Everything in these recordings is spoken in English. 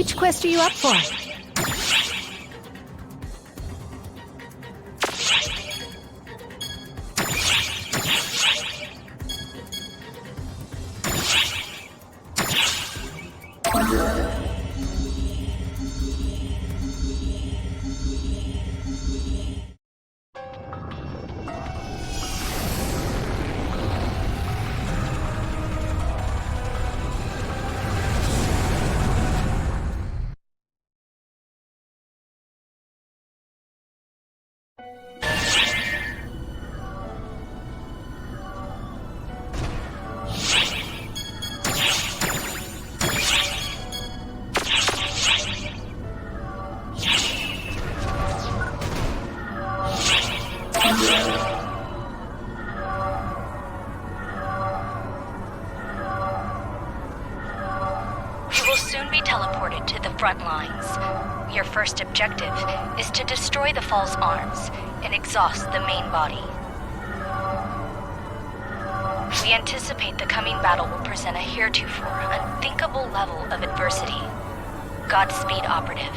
Which quest are you up for? Teleported to the front lines. Your first objective is to destroy the false arms and exhaust the main body. We anticipate the coming battle will present a heretofore unthinkable level of adversity. Godspeed, Operative.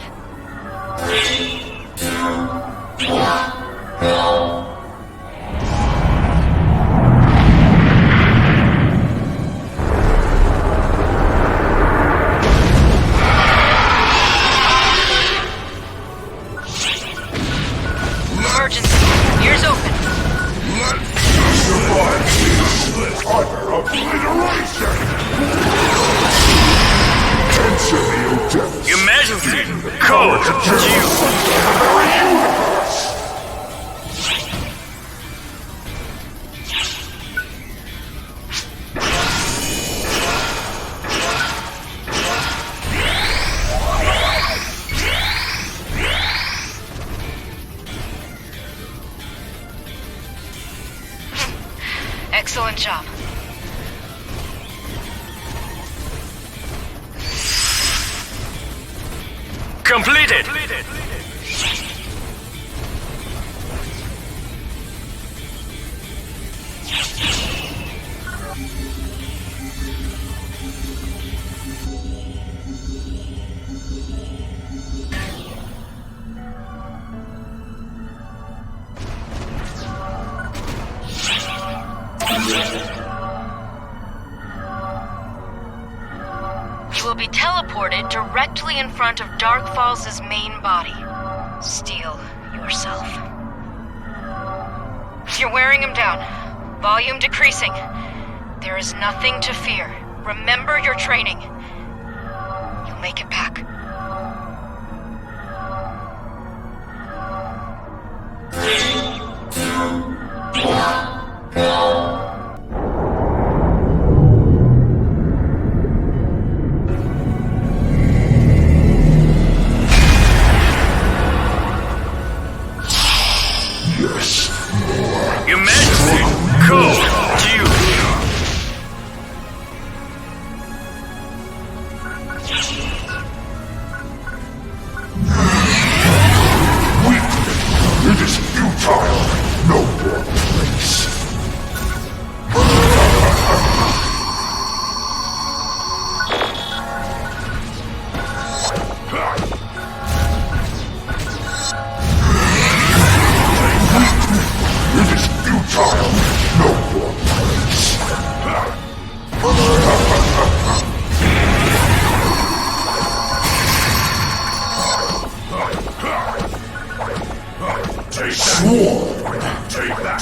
Emergency! Code Excellent job. completed! You will be teleported directly in front of Dark Falls' main body. Steel yourself. You're wearing him down. Volume decreasing. There is nothing to fear. Remember your training. You'll make it back.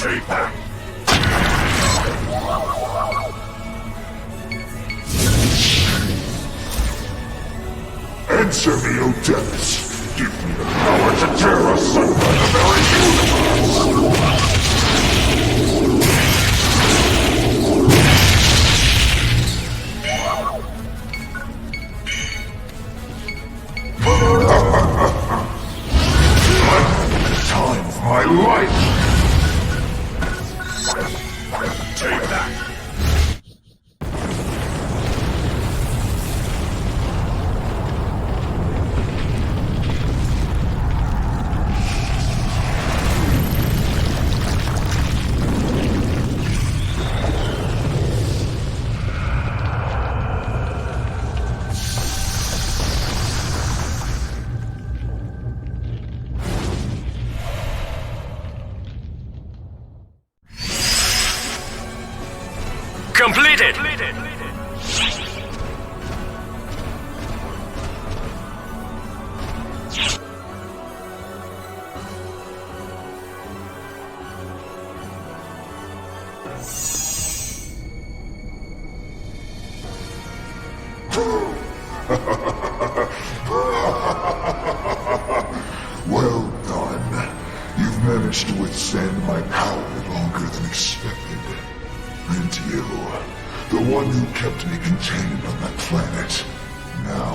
Take that. Answer me, O depths. Give me the power to tear asunder the very universe. Time of my life. Take that. Completed! Well done. You've managed to withstand my power longer than expected. And you, the one who kept me contained on that planet. Now...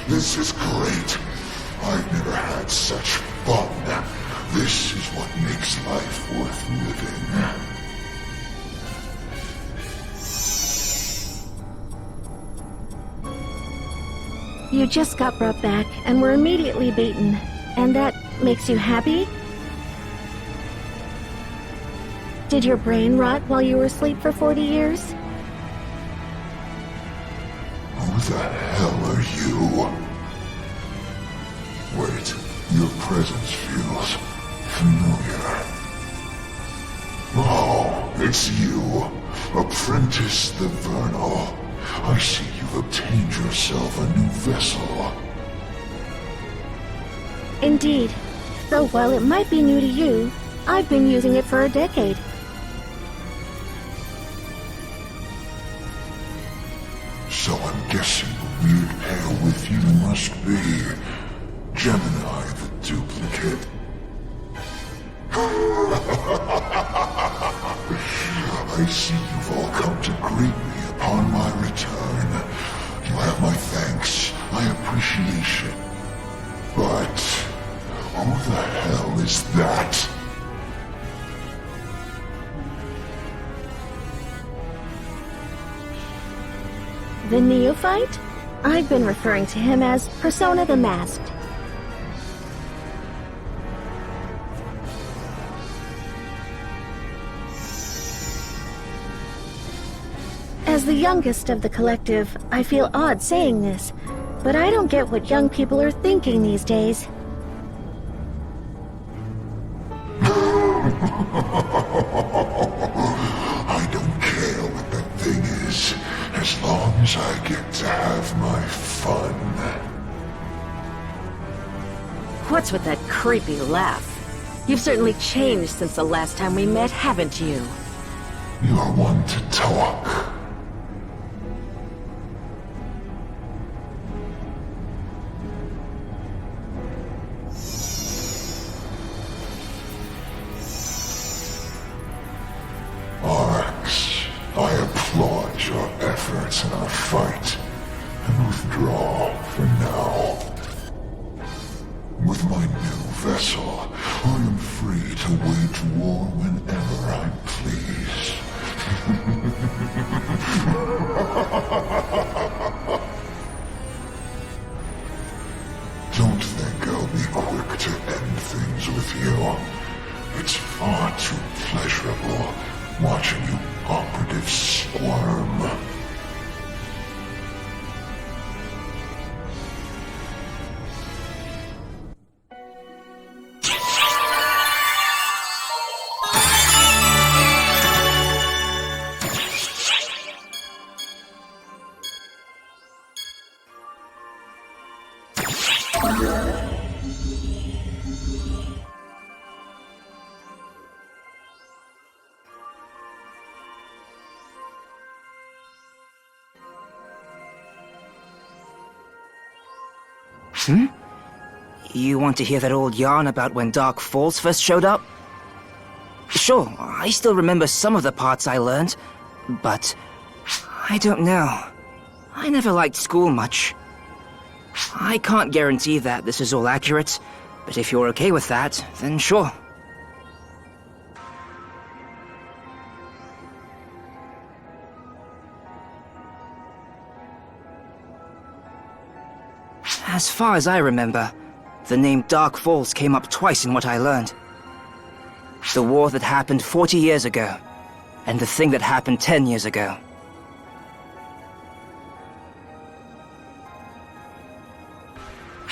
This is great. I've never had such fun. This is what makes life worth living. You just got brought back and were immediately beaten. And that makes you happy? Did your brain rot while you were asleep for 40 years? Who the hell are you? Wait, your presence feels familiar. Oh, it's you, Apprentice the Vernal. I see you've obtained yourself a new vessel. Indeed. Though while it might be new to you, I've been using it for a decade. So I'm guessing the weird pair with you must be Gemini the duplicate. I see you've all come to greet me upon my return. You have my thanks, my appreciation. But who the hell is that? The neophyte? I've been referring to him as Persona the Masked. As the youngest of the collective, I feel odd saying this, but I don't get what young people are thinking these days. I don't care what that thing is, as long as I get to have my fun. What's with that creepy laugh? You've certainly changed since the last time we met, haven't you? You're one to talk. I applaud your efforts in our fight, and withdraw for now. With my new vessel, I am free to wage war whenever I please. Don't think I'll be quick to end things with you. It's far too pleasurable watching you operatives squirm. You want to hear that old yarn about when Dark Falls first showed up? Sure, I still remember some of the parts I learned, but I don't know. I never liked school much. I can't guarantee that this is all accurate, but if you're okay with that, then sure. As far as I remember, the name Dark Falls came up twice in what I learned. The war that happened 40 years ago, and the thing that happened 10 years ago.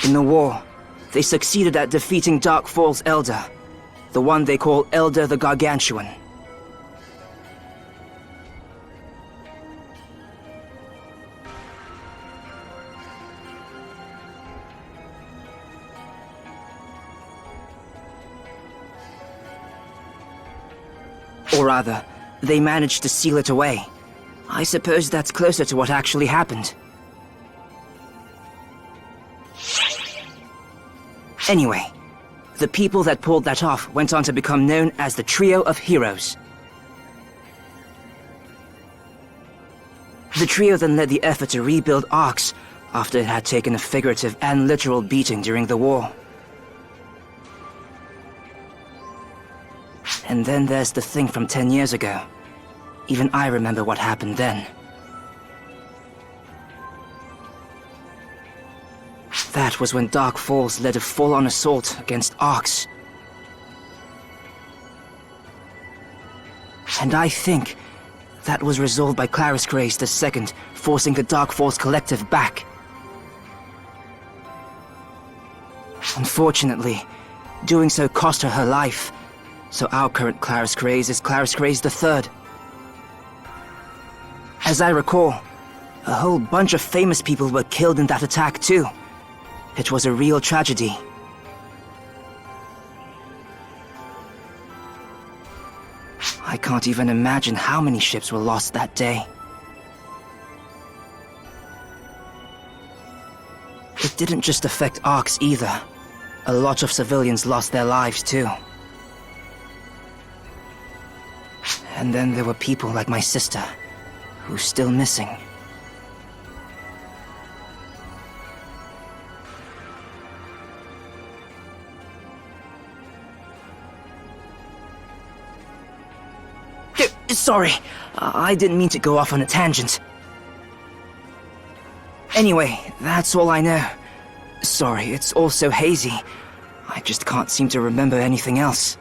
In the war, they succeeded at defeating Dark Falls' Elder, The one they call Elder the Gargantuan. Or rather, they managed to seal it away. I suppose that's closer to what actually happened. Anyway, the people that pulled that off went on to become known as the Trio of Heroes. The trio then led the effort to rebuild Arx after it had taken a figurative and literal beating during the war. And then there's the thing from 10 years ago. Even I remember what happened then. That was when Dark Falls led a full-on assault against Arx. And I think that was resolved by Claris Grace II forcing the Dark Falls Collective back. Unfortunately, doing so cost her life, so our current Claris Grace is Claris Grace III. As I recall, a whole bunch of famous people were killed in that attack too. It was a real tragedy. I can't even imagine how many ships were lost that day. It didn't just affect Arx either. A lot of civilians lost their lives too. And then there were people like my sister, who's still missing. Sorry, I didn't mean to go off on a tangent. Anyway, that's all I know. Sorry, it's all so hazy. I just can't seem to remember anything else.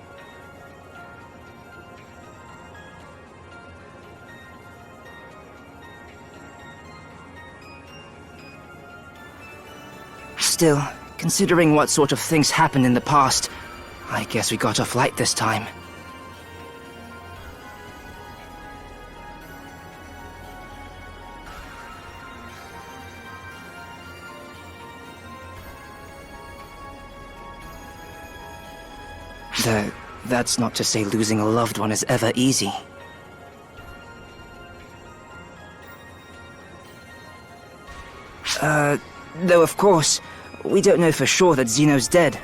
Still, considering what sort of things happened in the past, I guess we got off light this time. That's not to say losing a loved one is ever easy. Though of course, we don't know for sure that Zeno's dead.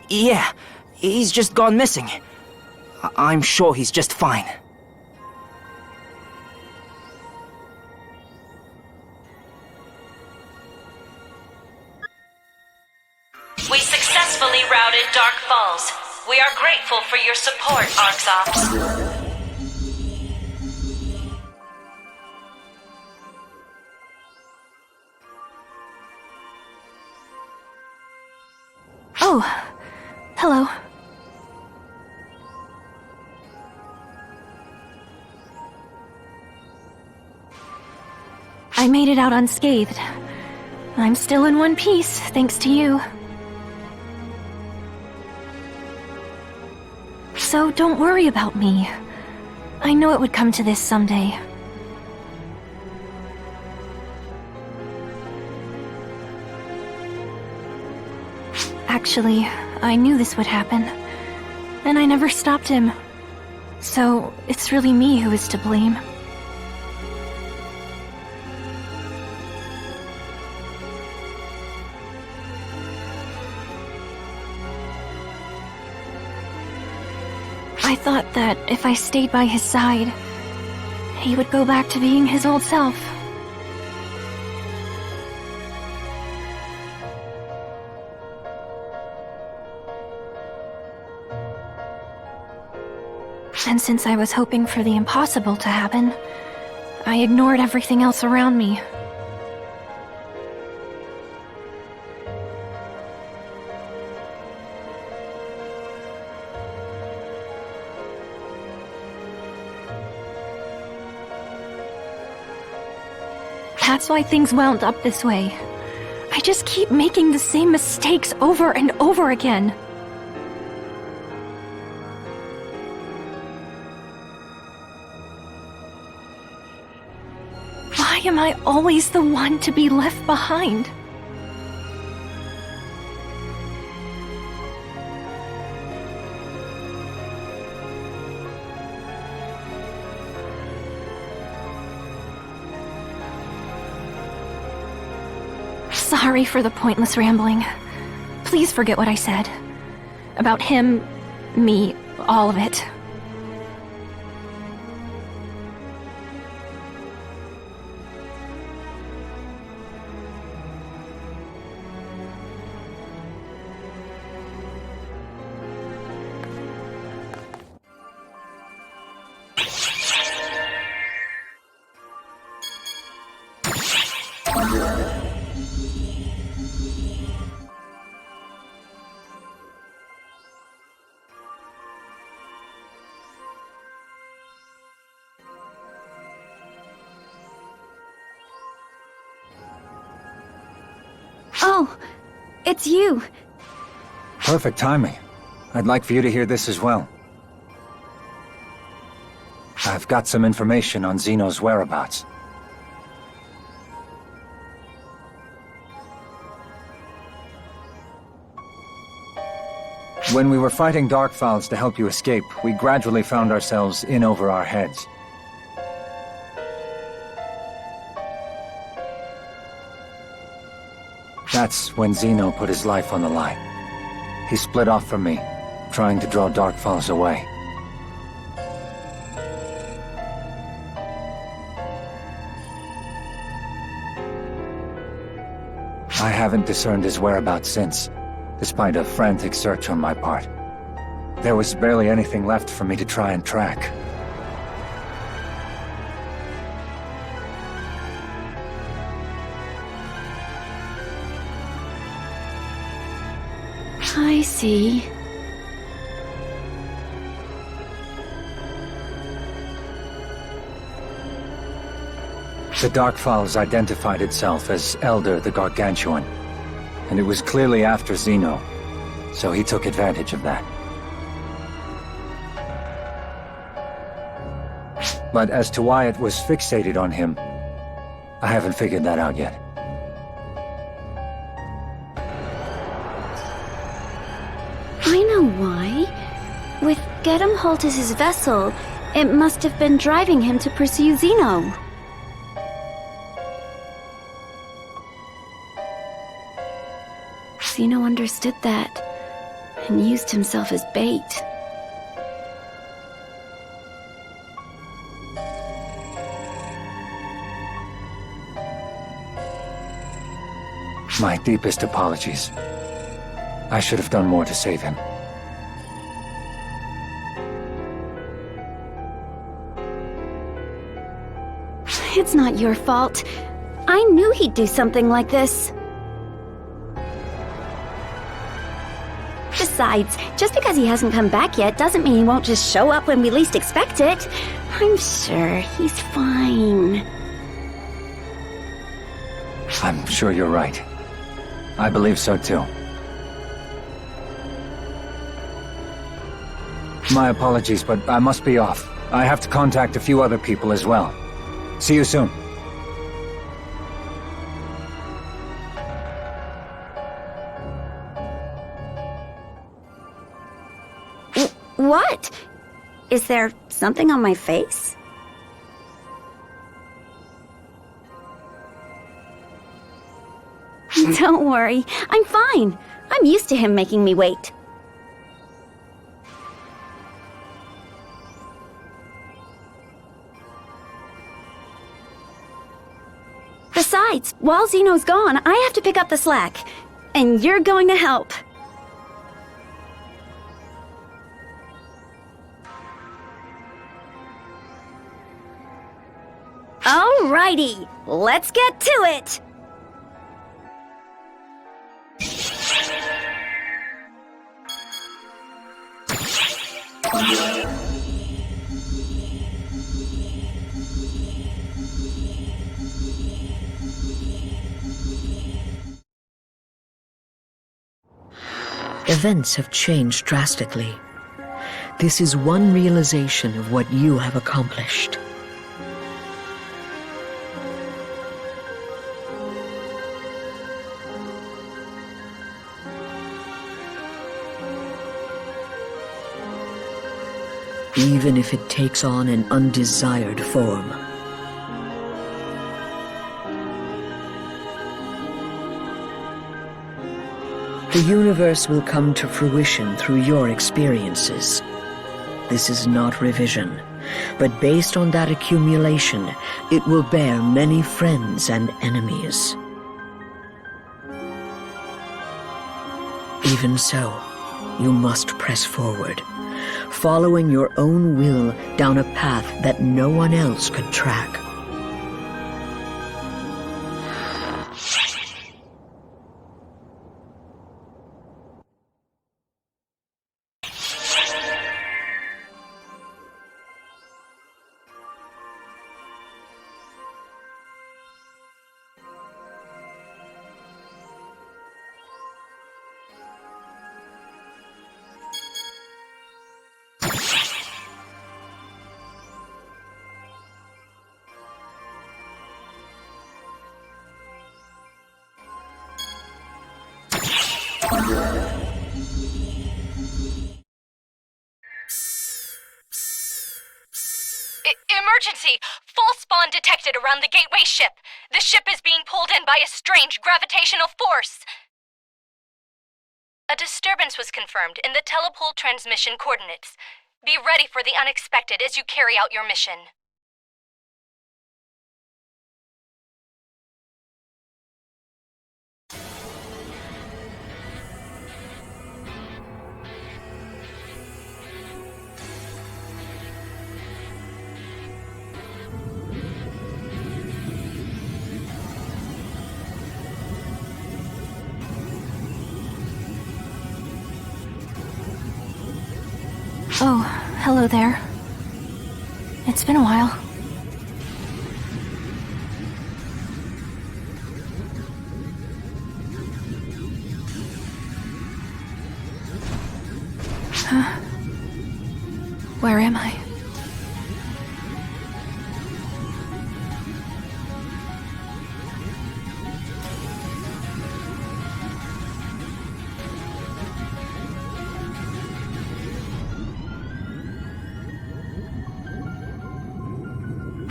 Yeah, he's just gone missing. I'm sure he's just fine. We successfully routed Dark Falls. We are grateful for your support, Arxops. Oh, hello. I made it out unscathed. I'm still in one piece, thanks to you. So don't worry about me. I know it would come to this someday. Actually, I knew this would happen, and I never stopped him. So, it's really me who is to blame. I thought that if I stayed by his side, he would go back to being his old self. And since I was hoping for the impossible to happen, I ignored everything else around me. That's why things wound up this way. just keep making the same mistakes over and over again. Why am I always the one to be left behind? Sorry for the pointless rambling. Please forget what I said. About him, me, all of it. Oh, it's you. Perfect timing. I'd like for you to hear this as well. I've got some information on Xeno's whereabouts. When we were fighting Darkfowls to help you escape, we gradually found ourselves in over our heads. That's when Xeno put his life on the line. He split off from me, trying to draw Darkfalls away. I haven't discerned his whereabouts since, despite a frantic search on my part. There was barely anything left for me to try and track. I see. The Darkfowls identified itself as Elder the Gargantuan, and it was clearly after Xeno, so he took advantage of that. But as to why it was fixated on him, I haven't figured that out yet. I know why. With Gedem Holt as his vessel, it must have been driving him to pursue Xeno. Xeno understood that, and used himself as bait. My deepest apologies. I should have done more to save him. It's not your fault. I knew he'd do something like this. Besides, just because he hasn't come back yet doesn't mean he won't just show up when we least expect it. I'm sure he's fine. I'm sure you're right. I believe so too. My apologies, but I must be off. I have to contact a few other people as well. See you soon. What? Is there something on my face? Don't worry, I'm fine. I'm used to him making me wait. Besides, while Xeno's gone, I have to pick up the slack. And you're going to help. Alrighty, let's get to it! Events have changed drastically. This is one realization of what you have accomplished. Even if it takes on an undesired form. The universe will come to fruition through your experiences. This is not revision, but based on that accumulation, it will bear many friends and enemies. Even so, you must press forward, following your own will down a path that no one else could track. Emergency! False spawn detected around the gateway ship. The ship is being pulled in by a strange gravitational force. A disturbance was confirmed in the telepole transmission coordinates. Be ready for the unexpected as you carry out your mission. Oh, hello there. It's been a while. Huh? Where am I?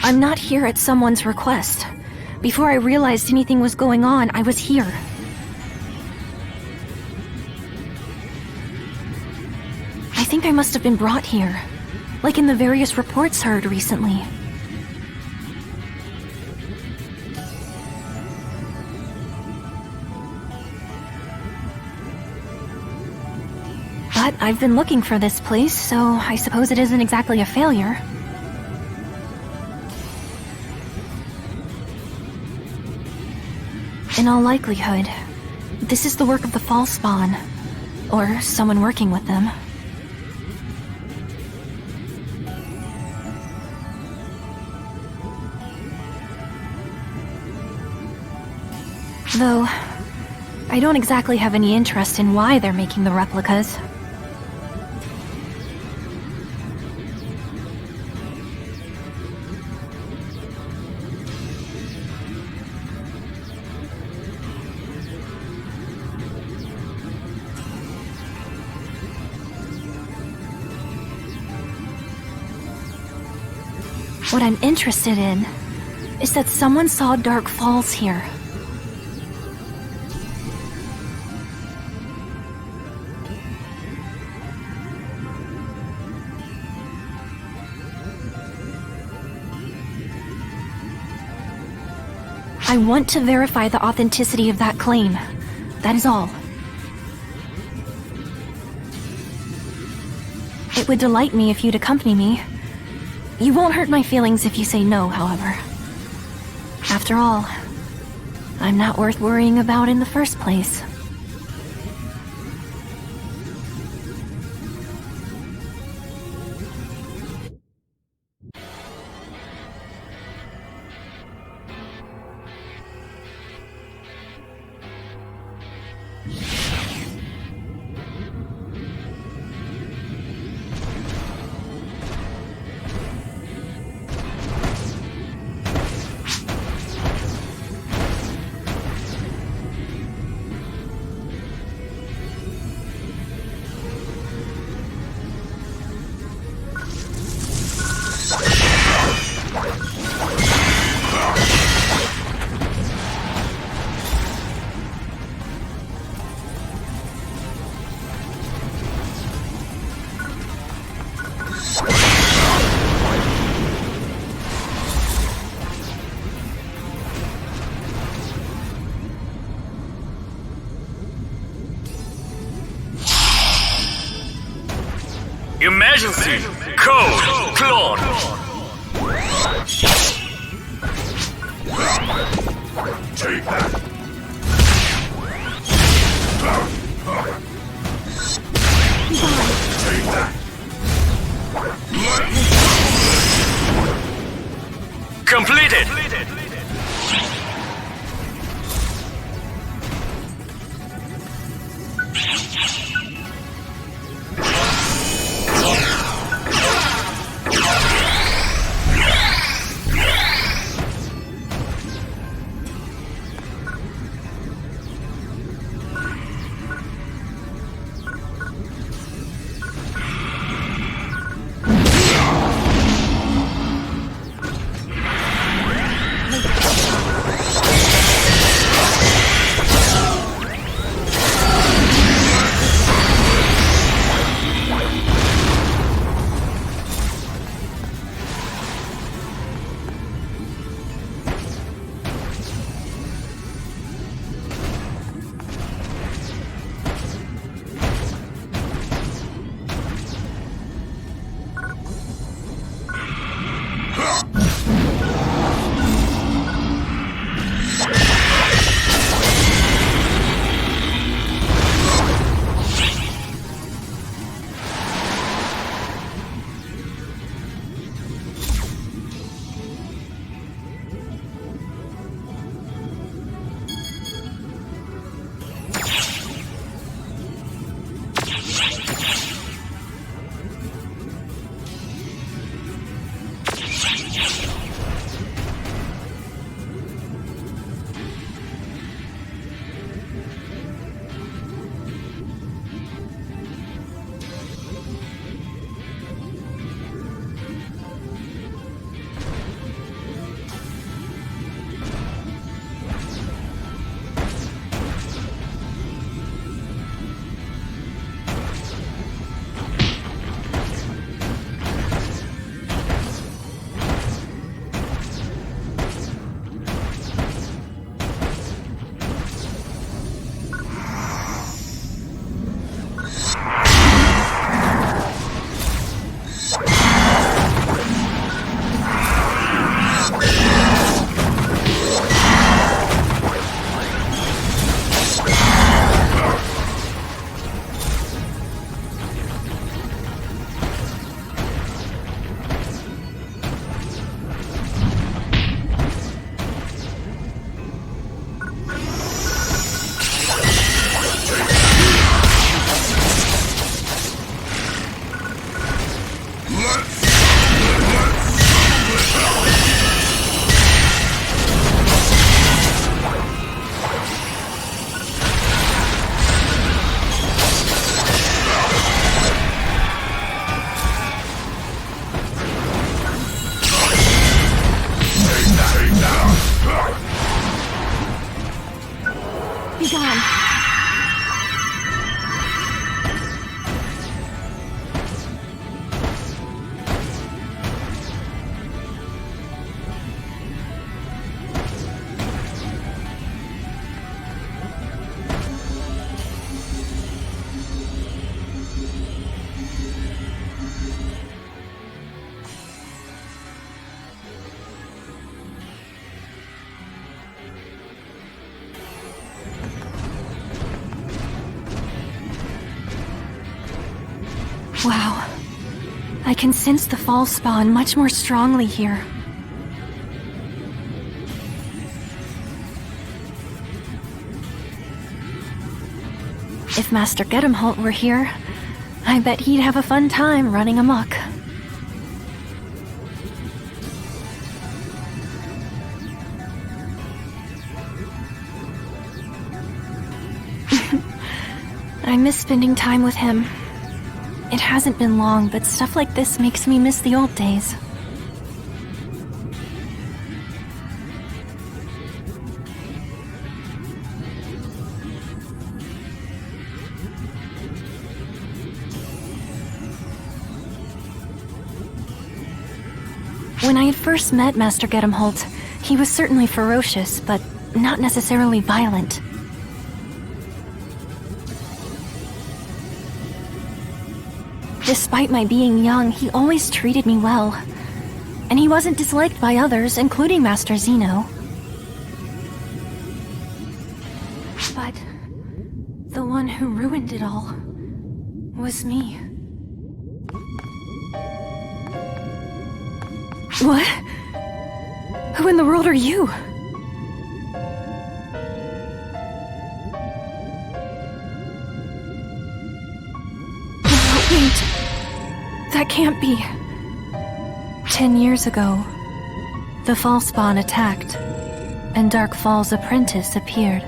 I'm not here at someone's request. Before I realized anything was going on, I was here. I think I must have been brought here, like in the various reports heard recently. But I've been looking for this place, so I suppose it isn't exactly a failure. In all likelihood, this is the work of the False Spawn, or someone working with them. Though, I don't exactly have any interest in why they're making the replicas. What I'm interested in is that someone saw Dark Falls here. I want to verify the authenticity of that claim. That is all. It would delight me if you'd accompany me. You won't hurt my feelings if you say no, however. After all, I'm not worth worrying about in the first place. Emergency! Code! Clone! Take that! Take that! Completed! Be gone. Wow. I can sense the fall spawn much more strongly here. If Master Gedemholt were here, I bet he'd have a fun time running amok. I miss spending time with him. It hasn't been long, but stuff like this makes me miss the old days. When I had first met Master Gedemholt, he was certainly ferocious, but not necessarily violent. Despite my being young, he always treated me well. And he wasn't disliked by others, including Master Zeno. But the one who ruined it all was me. What? Who in the world are you? Wait. That can't be. 10 years ago, the Falspawn attacked, and Dark Fall's apprentice appeared.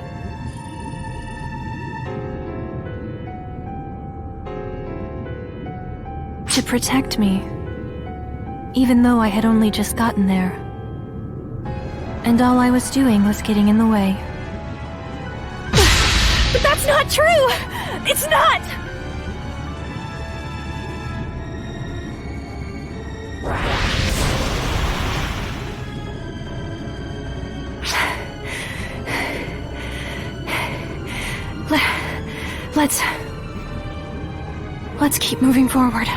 To protect me, even though I had only just gotten there. And all I was doing was getting in the way. But that's not true! It's not! Let's keep moving forward.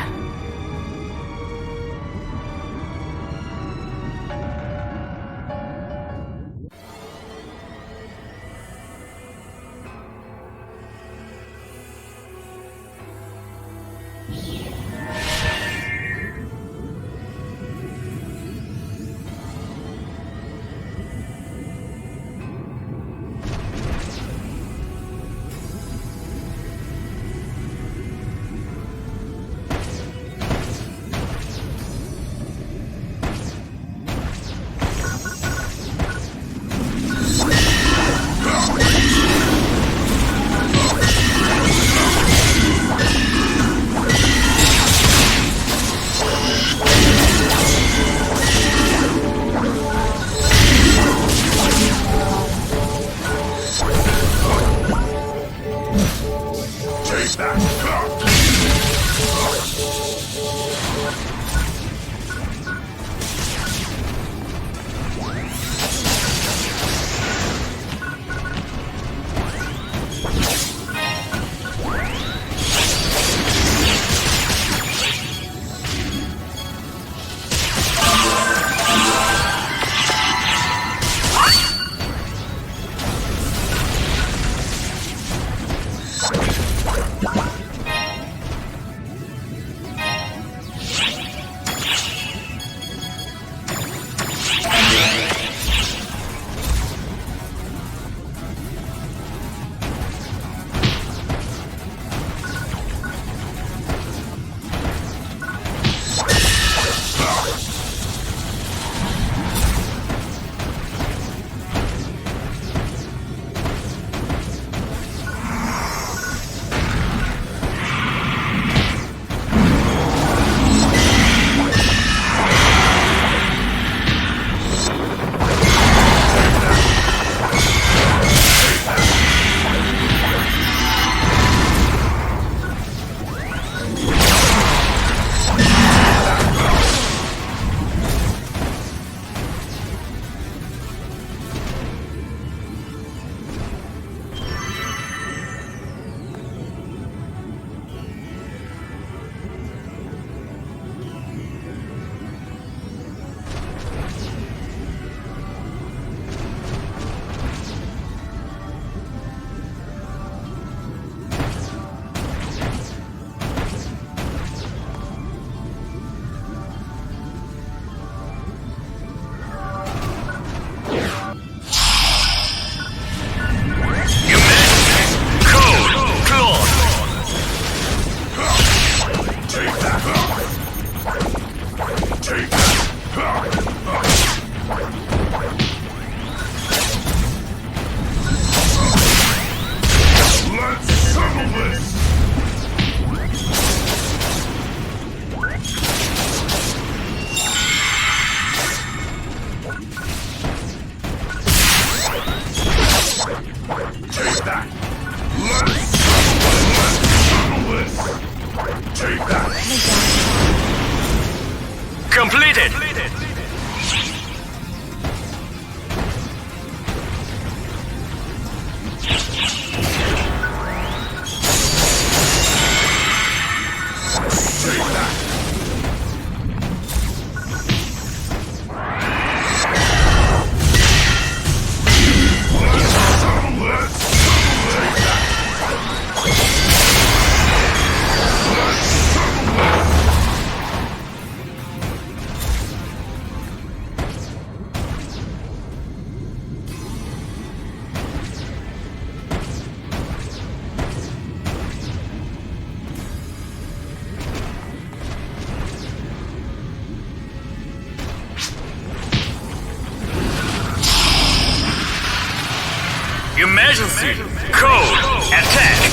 Completed! Take Emergency! Code! Attack!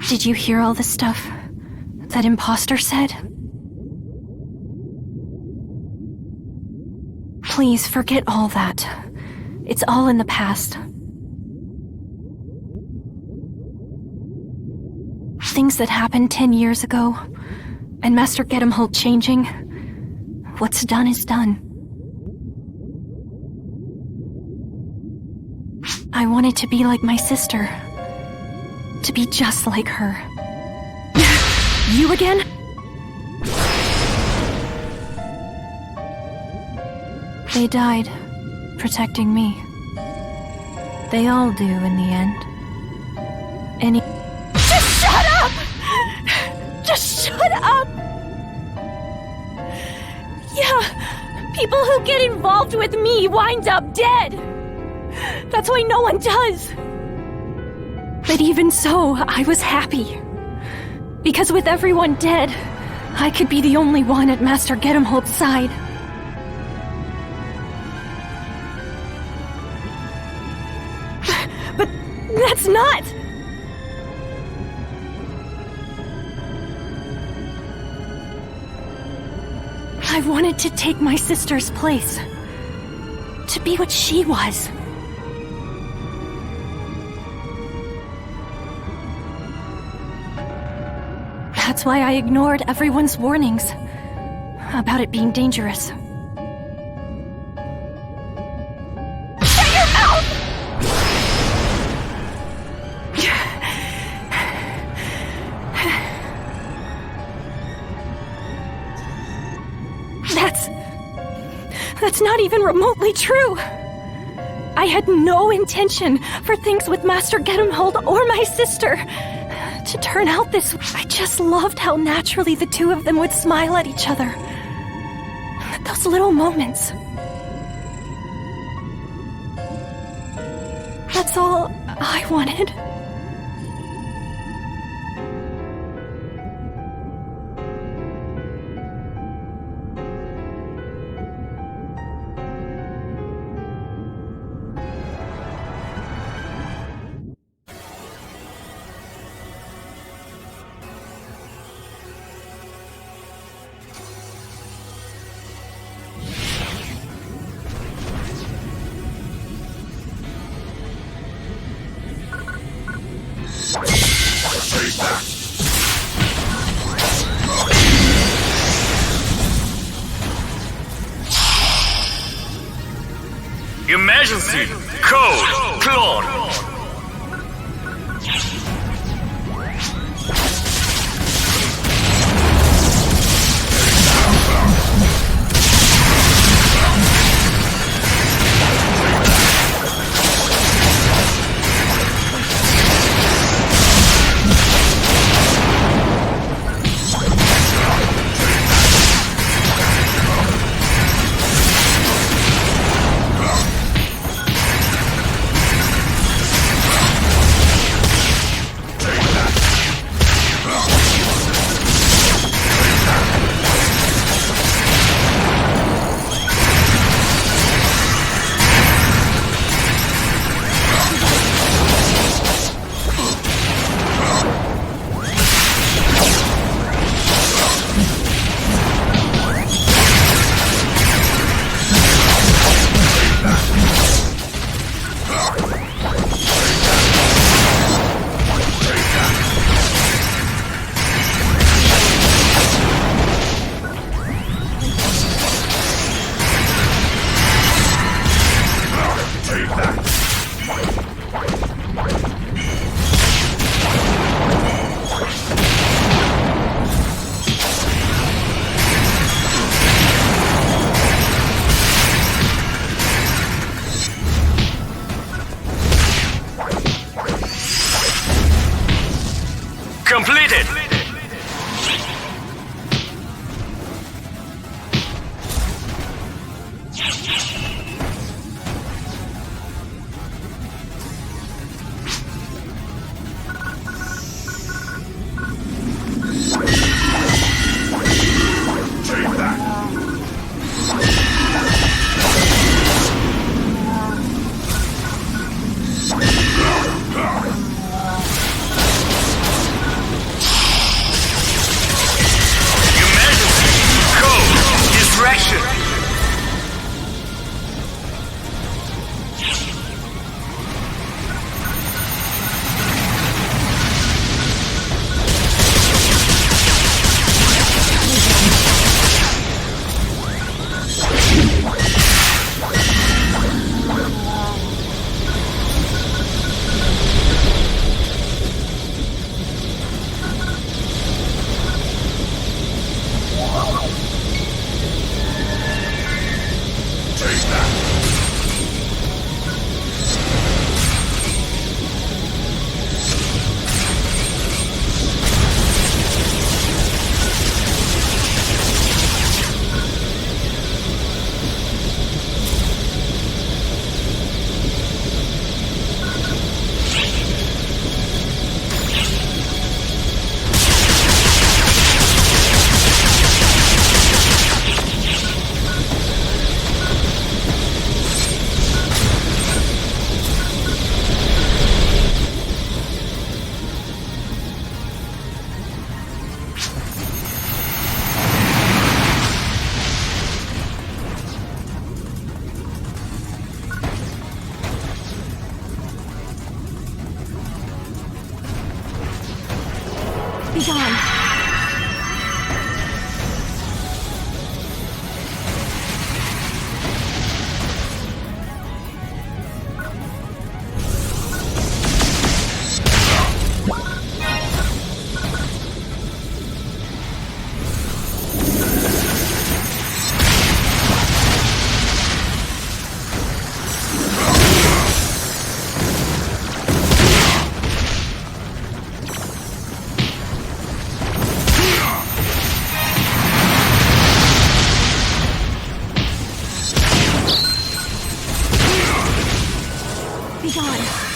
Did you hear all the stuff that imposter said? Please forget all that. It's all in the past. Things that happened 10 years ago, and Master Gedemholt changing. What's done is done. I wanted to be like my sister. To be just like her. You again? They died, protecting me. They all do in the end. Just shut up! Just shut up! Yeah, people who get involved with me wind up dead. That's why no one does. But even so, I was happy. Because with everyone dead, I could be the only one at Master Gedemholt's side. But that's not... I wanted to take my sister's place. To be what she was. That's why I ignored everyone's warnings about it being dangerous. Shut your mouth! That's not even remotely true. I had no intention for things with Master Gedemholt or my sister to turn out this way. I just loved how naturally the two of them would smile at each other. Those little moments. That's all I wanted. Emergency! Code! Claude! be gone.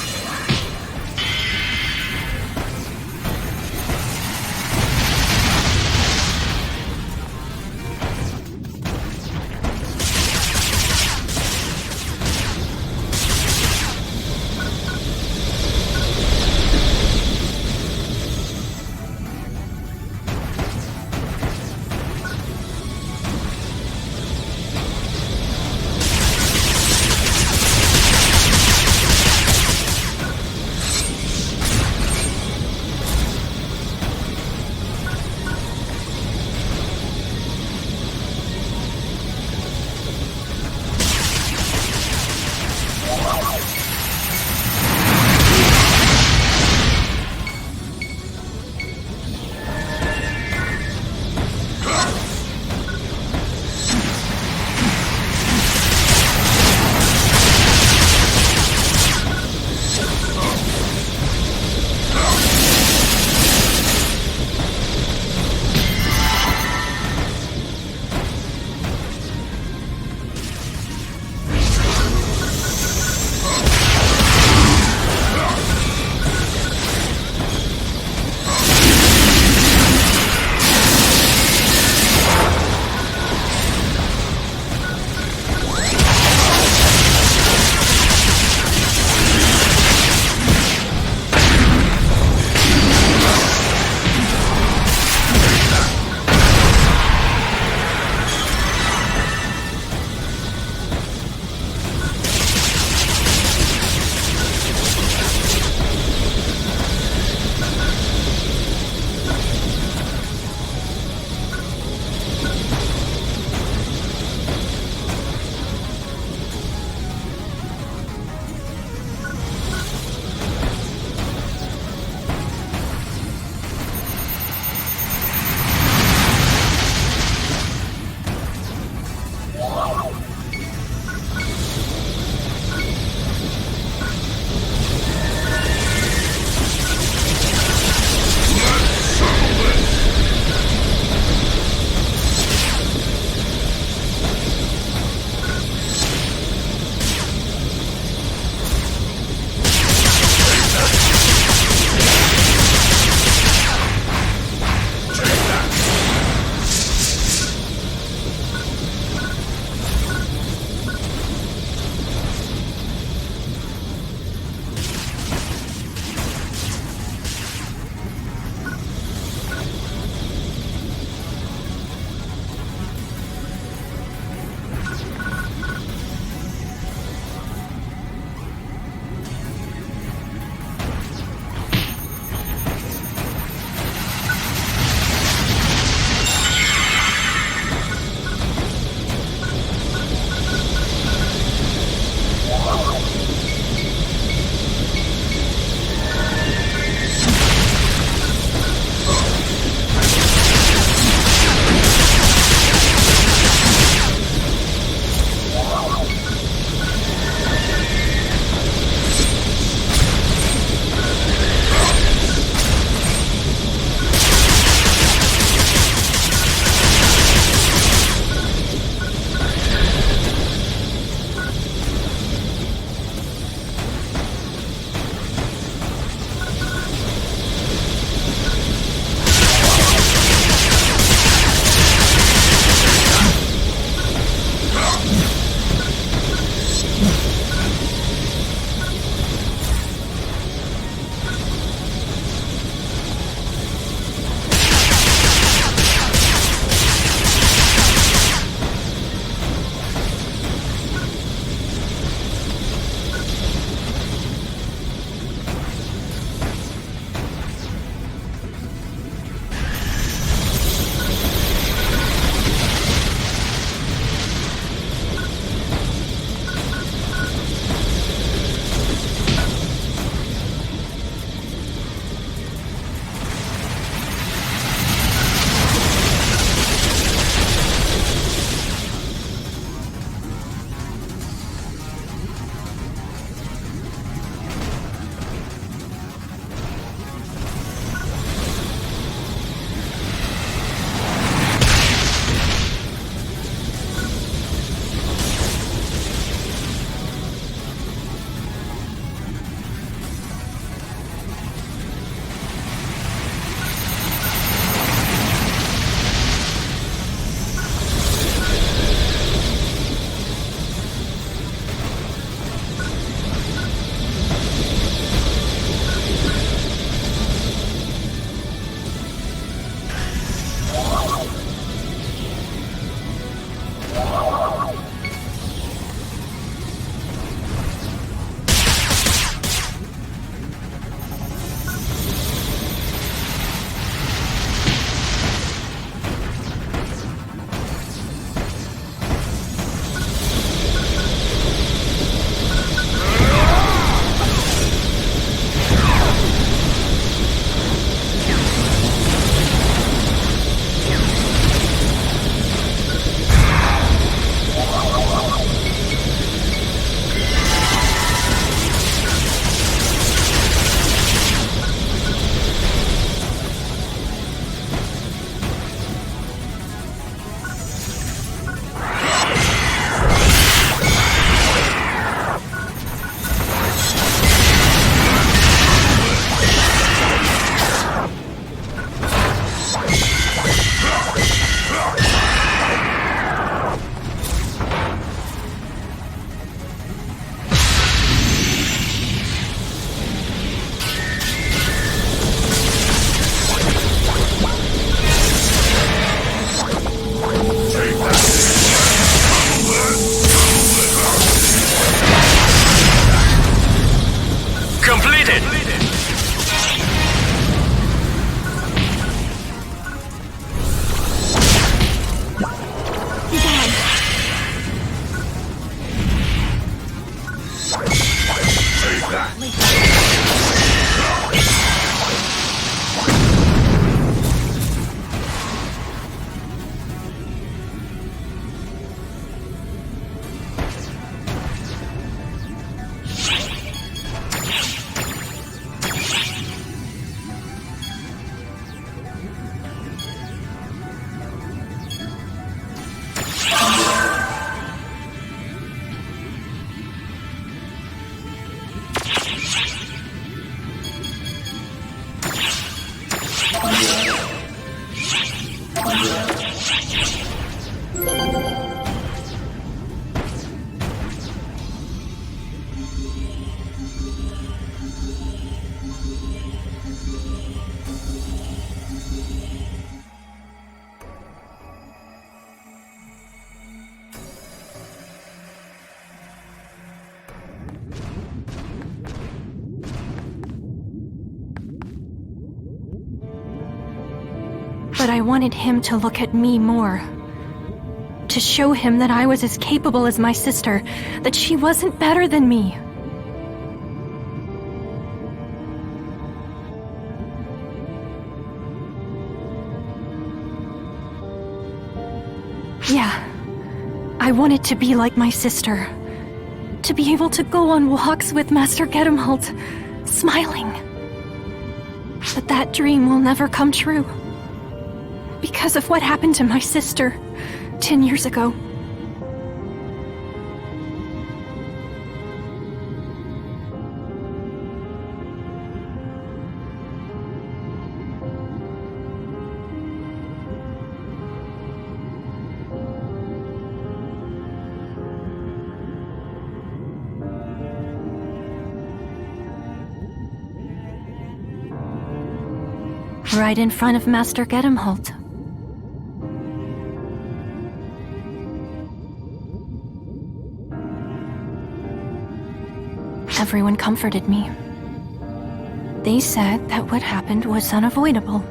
But I wanted him to look at me more. To show him that I was as capable as my sister, that she wasn't better than me. Yeah, I wanted to be like my sister. To be able to go on walks with Master Gedemholt, smiling. But that dream will never come true. Because of what happened to my sister 10 years ago. Right in front of Master Gedemholt. Everyone comforted me. They said that what happened was unavoidable.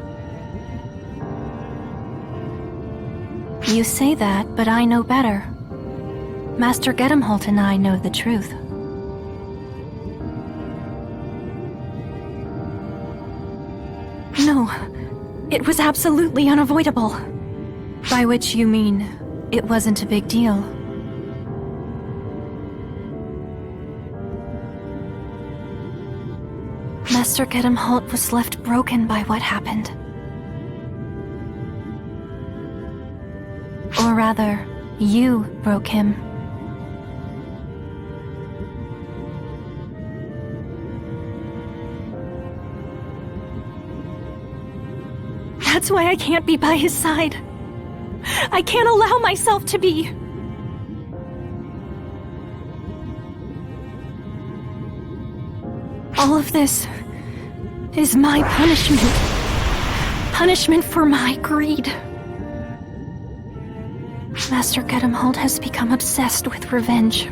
You say that, but I know better. Master Gedemholt and I know the truth. No, it was absolutely unavoidable. By which you mean, it wasn't a big deal. Master Gedemholt was left broken by what happened. Or rather, you broke him. That's why I can't be by his side. I can't allow myself to be. All of this is my punishment. Punishment for my greed. Master Gedemholt has become obsessed with revenge.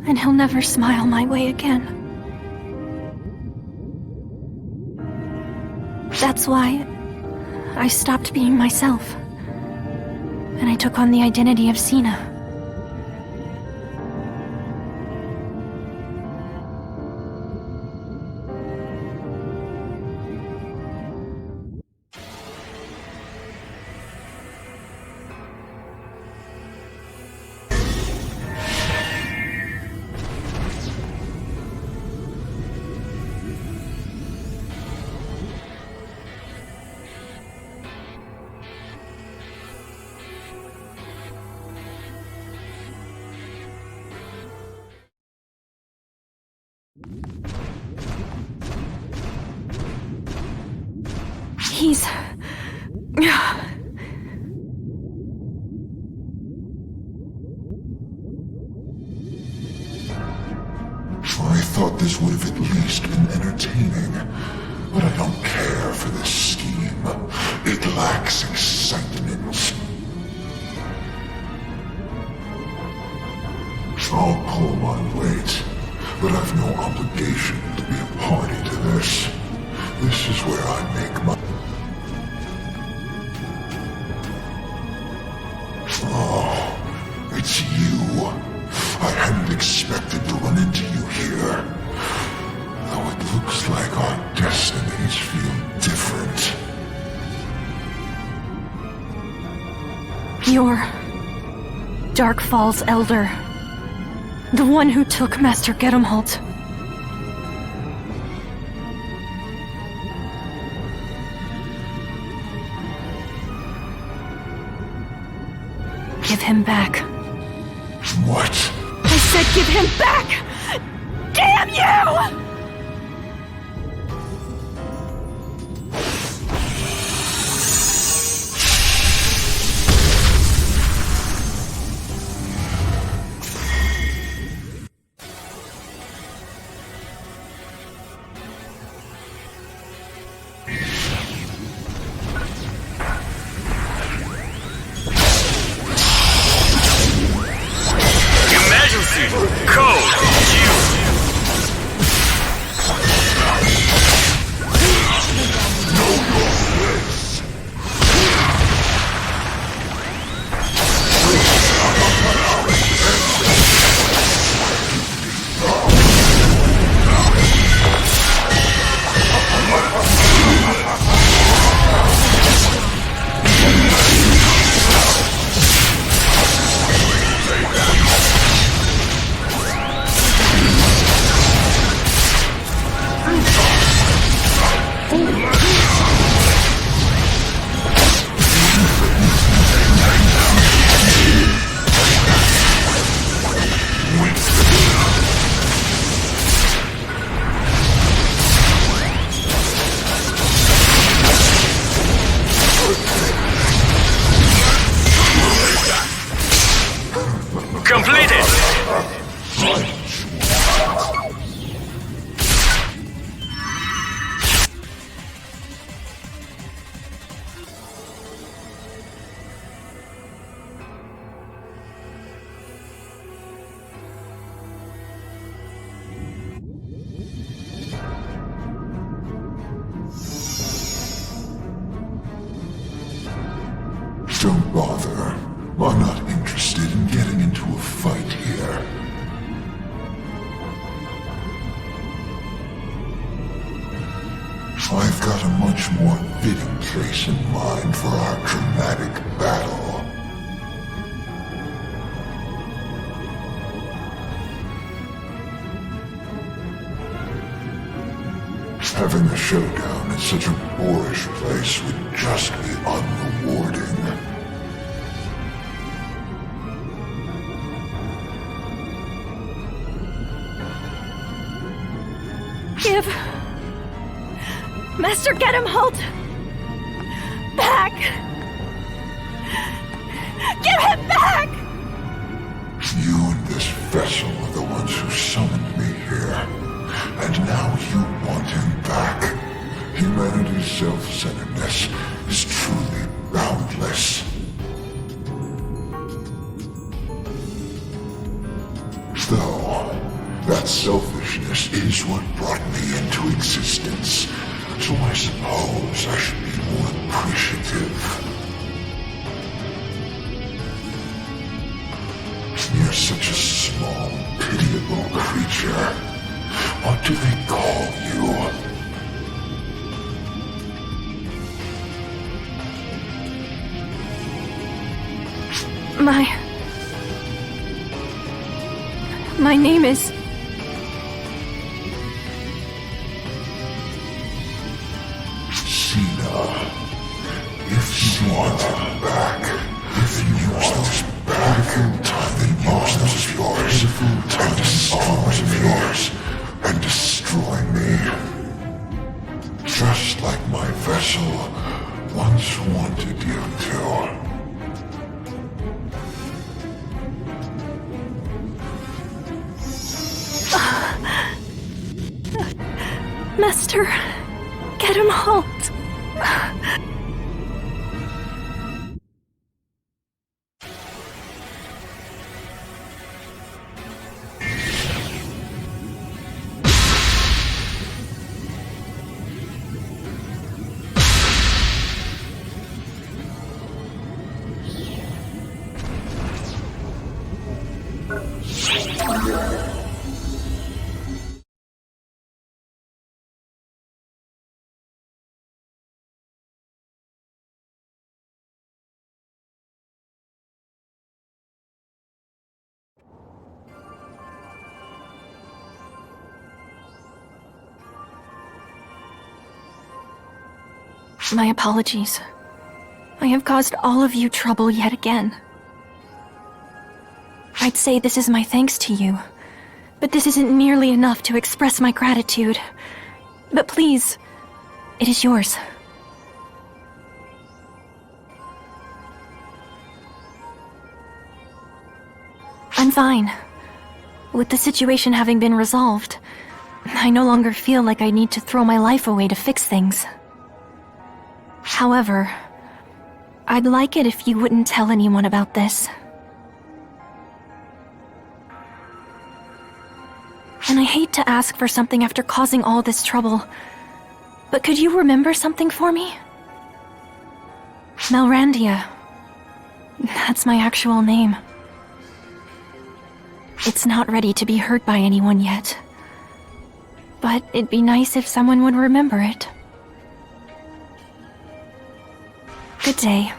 And he'll never smile my way again. That's why I stopped being myself. And I took on the identity of Xena. He's... I thought this would have at least been entertaining, but I don't care for this scheme. It lacks excitement. I'll pull my weight, but I've no obligation to be a party to this. This is where I make my... Oh, it's you. I hadn't expected to run into you here. Though it looks like our destinies feel different. You're... Dark Falls Elder. The one who took Master Gedemholt. Give him back. What? I said give him back! Damn you! Emergency! Code! Use! Having a showdown in such a boorish place would just be unrewarding. Give Master Gedimholt back! Give him back! You and this vessel are the ones who summoned me here. And now you want him back. Humanity's self-centeredness is truly boundless. Though, that selfishness is what brought me into existence. So I suppose I should be more appreciative. You're such a small, pitiable creature. What do they call you? My name is... Sina. If you want him back, if you want us back in time, then arms of yours, and arms of yours, and destroy me. Just like my vessel once wanted you to. Master Gedimholt. My apologies. I have caused all of you trouble yet again. I'd say this is my thanks to you, but this isn't nearly enough to express my gratitude. But please, it is yours. I'm fine. With the situation having been resolved, I no longer feel like I need to throw my life away to fix things. However, I'd like it if you wouldn't tell anyone about this. And I hate to ask for something after causing all this trouble, but could you remember something for me? Melrandia. That's my actual name. It's not ready to be heard by anyone yet, but it'd be nice if someone would remember it. Good day.